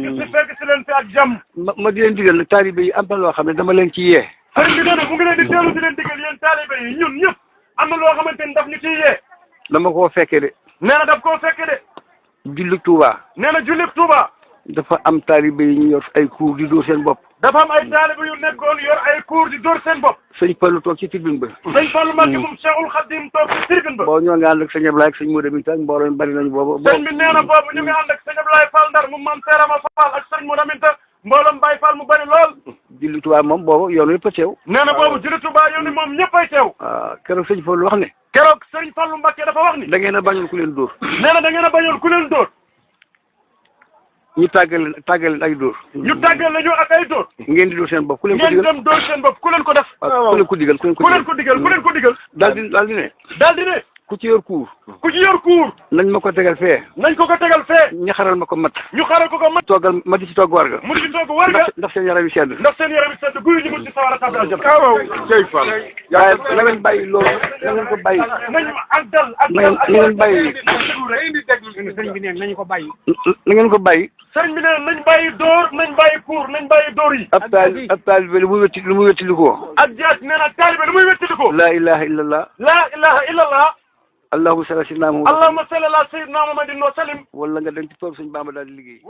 fekk si leen fi ak jàmm. ma di leen digal nag taalibe yi am na loo xam ne dama leen ci yee. sëriñ bi nee na mu ngi leen di teelu di leen digal yéen taalibe yi ñun ñëpp am na loo xamante ni daf ñu ciy yee. dama koo fekkee de. nee na daf koo fekke de. julli Touba. nee na julli Touba. dafa am taalibe yi ñu yor ay cours di dóor seen bopp. dafa am ay taalibe yu nekkoon yor ay cours di dóor seen bopp. sëñ Fallu toog ci tribune ba. sëñ Fallu Mbàkke moom Cheikhul Khadim toog ci tribune ba. boo ñoo ngi ànd ak sëñ Ablaye ak sëñ Modou Minta mbooloo mi bari nañu boobu. sëñ bi nee na boobu ñu ngi ànd ak sëñ Ablaye Fall Ndar mu maam Seerama Fall ak sëñ Modou Minta mbooloom Baye Fall mu bari lool. julli Touba moom boobu yoon yëpp a teew. nee na boobu julli Touba yoon ni moom ñëpp ay teew. waaw keroog sëñ Fallu wax ne. keroog sëñ Fallu Mbàkke dafa wax ni. da ngeen a bañoon ku leen dóor. nee na da ngeen a bañoon ku leen dóor. ñu tàggal leen ay dóor. ñu tàggal la ñu ak ay dóor. ngeen di dóor seen bopp ku leen ko ngeen digal dem dóor seen bopp ku leen ko def. ku leen ko digal ku leen ko digal. daal di ne. daal di ne. ku ci yor kuur. ku ci yor kuur. nañ ma ko tegal fee. nañ ko tegal fee. ñu xaral ma ko mat. ñu xaral ko mat. toggal ma di ci togg warga. mu di ci togg warga. ndax seen yaram yi sedd. ndax seen yaram yi sedd guy ñu mun ci sawar a tàbbi aljana. waaw Sey Fall. waaye na ngeen bàyyi loolu na ngeen ko bàyyi. nañu ak dal ak na ngeen bàyyi. sëriñ bi neen nañu ko bàyyi. na ngeen ko bàyyi. sëriñ bi nee nañ bàyyi dóor nañ bàyyi kuur nañ bàyyi dóor yi. ab taalibe lu muy wetti ko. ak jaat nee na taalibe lu muy wetti ko. laa ilaha illallah. laa ilaha illallah. allahumma salli ala sayyidina Muhammad. allahumma salli ala sayyidina Muhammadin wa sallim. wala nga dem ci tool suñu Bamba daal di liggéey.